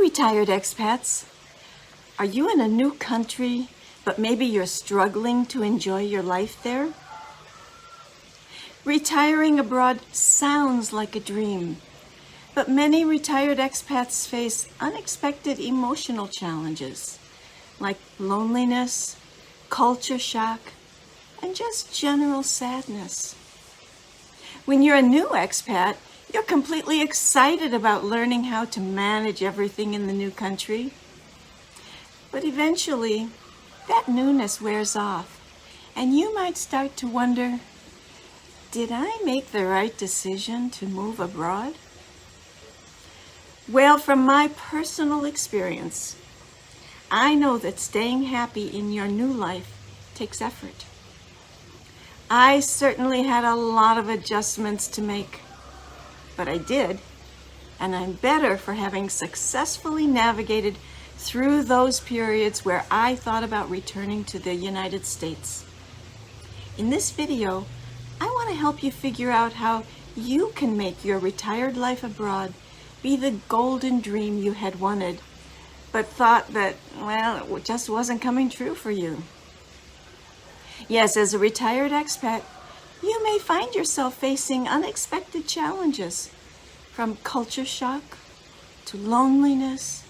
Retired expats. Are you in a new country, but maybe you're struggling to enjoy your life there? Retiring abroad sounds like a dream, but many retired expats face unexpected emotional challenges like loneliness, culture shock, and just general sadness. When you're a new expat, you're completely excited about learning how to manage everything in the new country. But eventually, that newness wears off, and you might start to wonder, did I make the right decision to move abroad? Well, from my personal experience, I know that staying happy in your new life takes effort. I certainly had a lot of adjustments to make, but I did, and I'm better for having successfully navigated through those periods where I thought about returning to the United States. In this video, I want to help you figure out how you can make your retired life abroad be the golden dream you had wanted, but thought that, well, it just wasn't coming true for you. Yes, as a retired expat, you may find yourself facing unexpected challenges, from culture shock to loneliness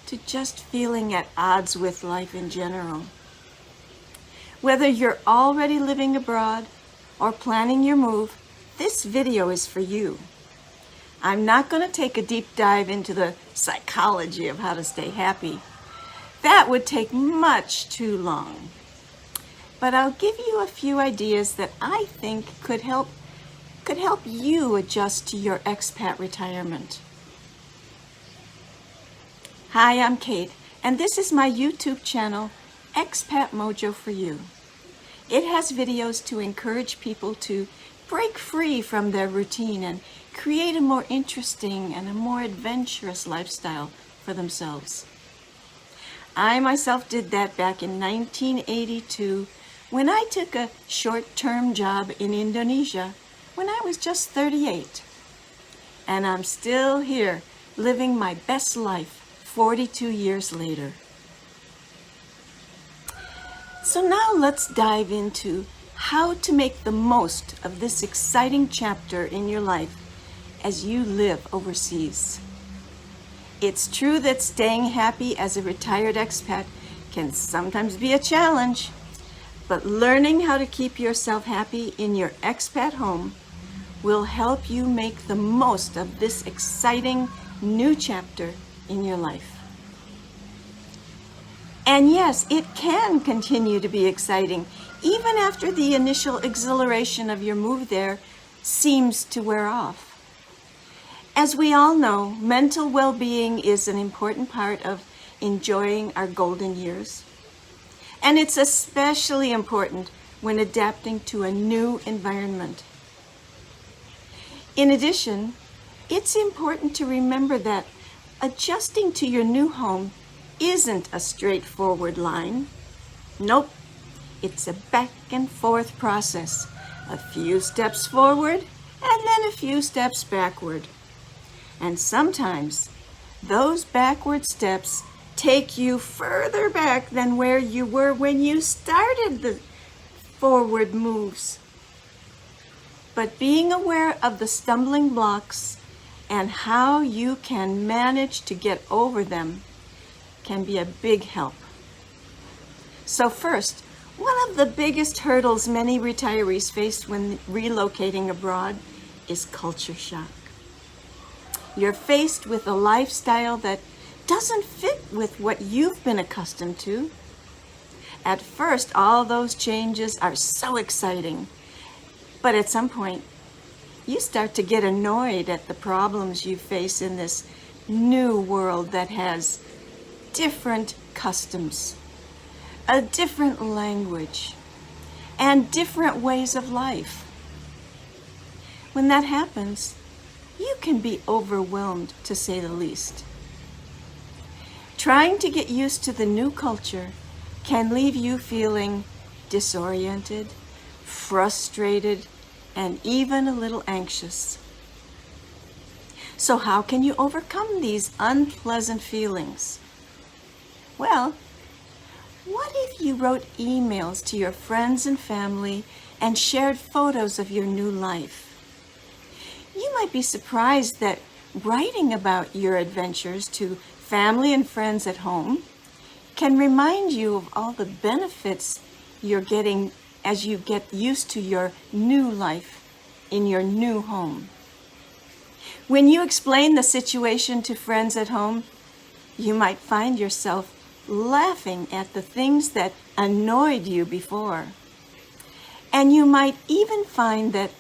to just feeling at odds with life in general. Whether you're already living abroad or planning your move, this video is for you. I'm not going to take a deep dive into the psychology of how to stay happy. That would take much too long. But I'll give you a few ideas that I think could help you adjust to your expat retirement. Hi, I'm Kate, and this is my YouTube channel, Expat Mojo for You. It has videos to encourage people to break free from their routine and create a more interesting and a more adventurous lifestyle for themselves. I myself did that back in 1982 when I took a short-term job in Indonesia when I was just 38. And I'm still here living my best life 42 years later. So now let's dive into how to make the most of this exciting chapter in your life as you live overseas. It's true that staying happy as a retired expat can sometimes be a challenge, but learning how to keep yourself happy in your expat home will help you make the most of this exciting new chapter in your life. And yes, it can continue to be exciting even after the initial exhilaration of your move there seems to wear off. As we all know, mental well-being is an important part of enjoying our golden years. And it's especially important when adapting to a new environment. In addition, it's important to remember that adjusting to your new home isn't a straightforward line. Nope, it's a back and forth process. A few steps forward and then a few steps backward. And sometimes those backward steps take you further back than where you were when you started the forward moves. But being aware of the stumbling blocks and how you can manage to get over them can be a big help. So first, one of the biggest hurdles many retirees face when relocating abroad is culture shock. You're faced with a lifestyle that doesn't fit with what you've been accustomed to. At first, all those changes are so exciting, but at some point, you start to get annoyed at the problems you face in this new world that has different customs, a different language, and different ways of life. When that happens, you can be overwhelmed, to say the least. Trying to get used to the new culture can leave you feeling disoriented, frustrated, and even a little anxious. So how can you overcome these unpleasant feelings? Well, what if you wrote emails to your friends and family and shared photos of your new life? You might be surprised that writing about your adventures to family and friends at home can remind you of all the benefits you're getting as you get used to your new life in your new home. When you explain the situation to friends at home, you might find yourself laughing at the things that annoyed you before. And you might even find that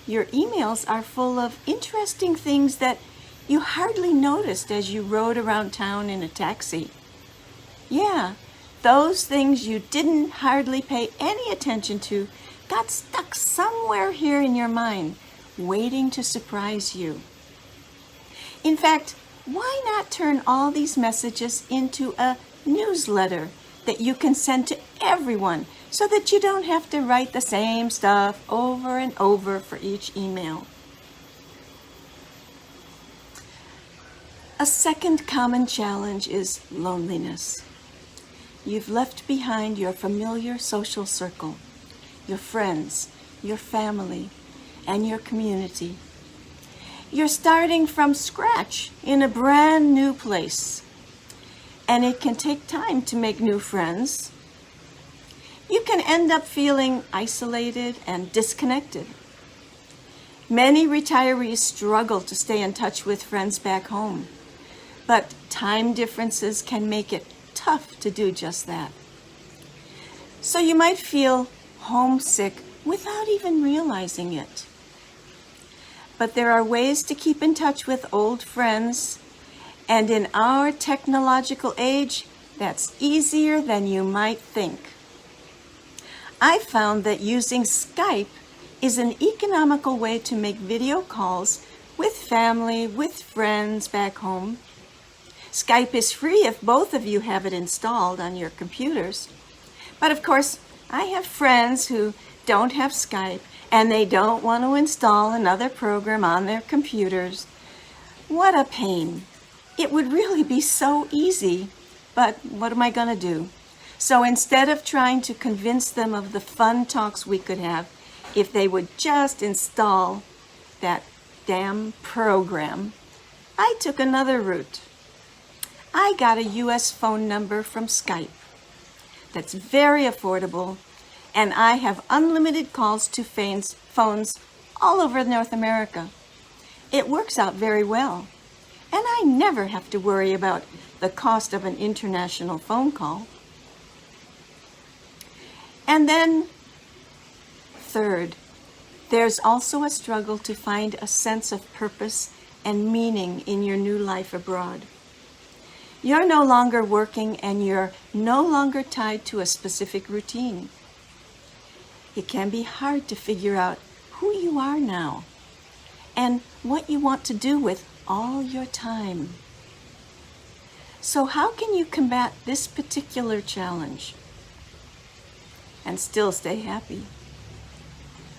your emails are full of interesting things that you hardly noticed as you rode around town in a taxi. Yeah, those things you didn't hardly pay any attention to got stuck somewhere here in your mind, waiting to surprise you. In fact, why not turn all these messages into a newsletter that you can send to everyone so that you don't have to write the same stuff over and over for each email? A second common challenge is loneliness. You've left behind your familiar social circle, your friends, your family, and your community. You're starting from scratch in a brand new place, and it can take time to make new friends. You can end up feeling isolated and disconnected. Many retirees struggle to stay in touch with friends back home, but time differences can make it tough to do just that. So you might feel homesick without even realizing it. But there are ways to keep in touch with old friends, and in our technological age, that's easier than you might think. I found that using Skype is an economical way to make video calls with family, with friends back home. Skype is free if both of you have it installed on your computers. But of course, I have friends who don't have Skype and they don't want to install another program on their computers. What a pain. It would really be so easy, but what am I going to do? So instead of trying to convince them of the fun talks we could have, if they would just install that damn program, I took another route. I got a US phone number from Skype that's very affordable, and I have unlimited calls to phones all over North America. It works out very well, and I never have to worry about the cost of an international phone call. And then, third, there's also a struggle to find a sense of purpose and meaning in your new life abroad. You're no longer working and you're no longer tied to a specific routine. It can be hard to figure out who you are now and what you want to do with all your time. So how can you combat this particular challenge and still stay happy?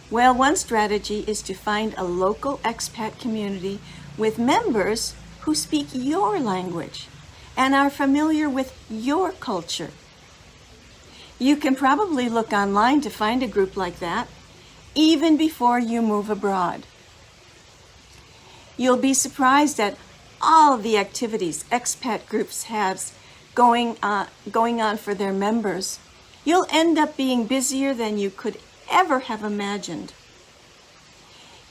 Well, one strategy is to find a local expat community with members who speak your language and are familiar with your culture. You can probably look online to find a group like that, even before you move abroad. You'll be surprised at all the activities expat groups have going on for their members. You'll end up being busier than you could ever have imagined.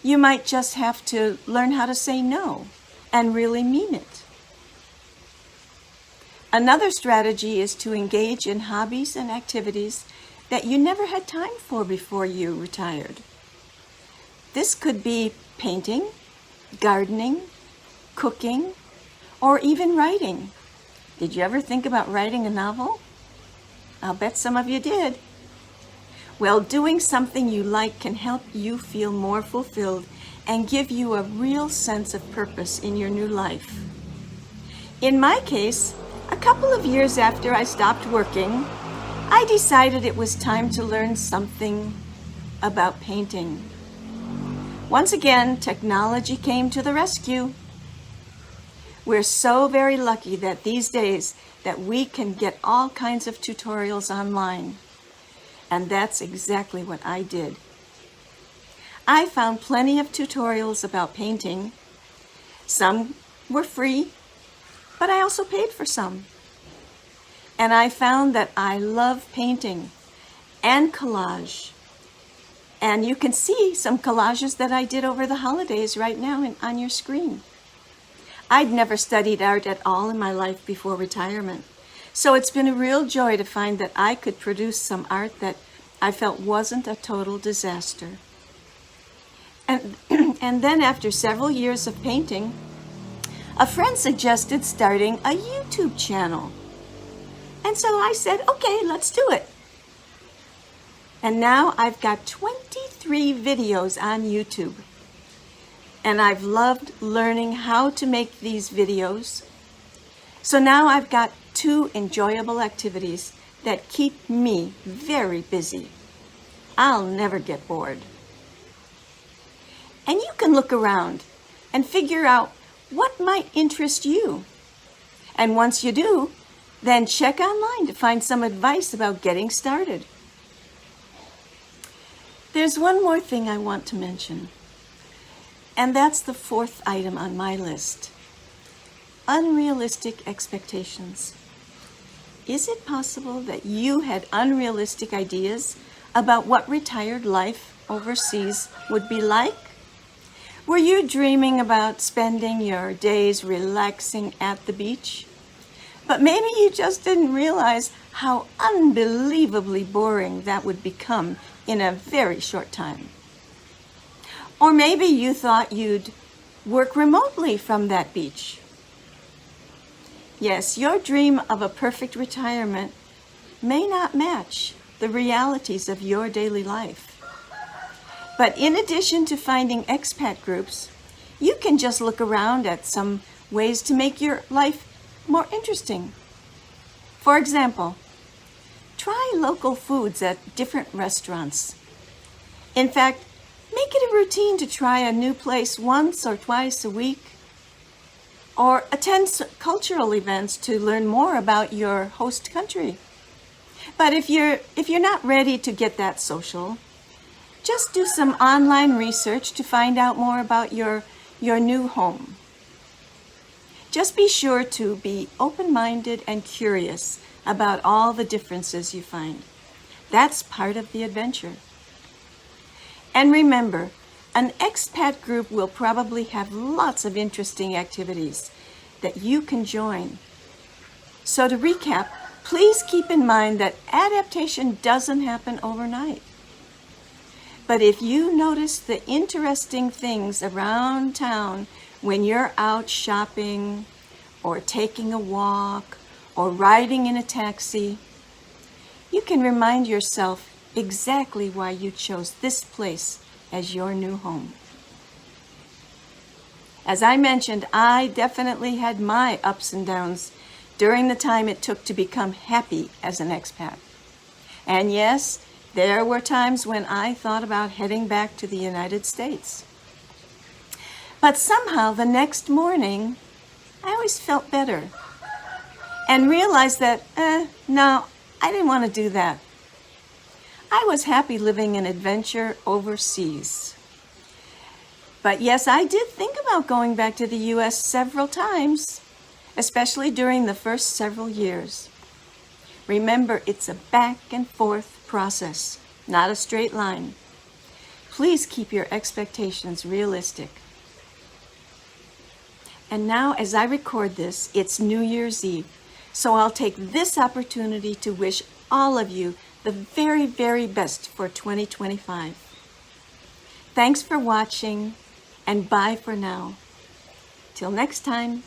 You might just have to learn how to say no and really mean it. Another strategy is to engage in hobbies and activities that you never had time for before you retired. This could be painting, gardening, cooking, or even writing. Did you ever think about writing a novel? I'll bet some of you did. Well, doing something you like can help you feel more fulfilled and give you a real sense of purpose in your new life. In my case, a couple of years after I stopped working, I decided it was time to learn something about painting. Once again, technology came to the rescue. We're so very lucky that these days that we can get all kinds of tutorials online. And that's exactly what I did. I found plenty of tutorials about painting. Some were free, but I also paid for some. And I found that I love painting and collage. And you can see some collages that I did over the holidays right now on your screen. I'd never studied art at all in my life before retirement. So it's been a real joy to find that I could produce some art that I felt wasn't a total disaster. And then after several years of painting, a friend suggested starting a YouTube channel. And so I said, okay, let's do it. And now I've got 23 videos on YouTube. And I've loved learning how to make these videos. So now I've got 2 enjoyable activities that keep me very busy. I'll never get bored. And you can look around and figure out what might interest you. And once you do, then check online to find some advice about getting started. There's one more thing I want to mention, and that's the 4th item on my list. Unrealistic expectations. Is it possible that you had unrealistic ideas about what retired life overseas would be like? Were you dreaming about spending your days relaxing at the beach? But maybe you just didn't realize how unbelievably boring that would become in a very short time. Or maybe you thought you'd work remotely from that beach. Yes, your dream of a perfect retirement may not match the realities of your daily life. But in addition to finding expat groups, you can just look around at some ways to make your life more interesting. For example, try local foods at different restaurants. In fact, make it a routine to try a new place once or twice a week, or attend cultural events to learn more about your host country. But if you're not ready to get that social, just do some online research to find out more about your new home. Just be sure to be open-minded and curious about all the differences you find. That's part of the adventure. And remember, an expat group will probably have lots of interesting activities that you can join. So to recap, please keep in mind that adaptation doesn't happen overnight. But if you notice the interesting things around town when you're out shopping or taking a walk or riding in a taxi, you can remind yourself exactly why you chose this place as your new home. As I mentioned, I definitely had my ups and downs during the time it took to become happy as an expat. And yes, there were times when I thought about heading back to the United States. But somehow the next morning, I always felt better and realized that, no, I didn't want to do that. I was happy living an adventure overseas. But yes, I did think about going back to the U.S. several times, especially during the first several years. Remember, it's a back and forth process, not a straight line. Please keep your expectations realistic. And now, as I record this, it's New Year's Eve, so I'll take this opportunity to wish all of you the very, very best for 2025. Thanks for watching, and bye for now. Till next time.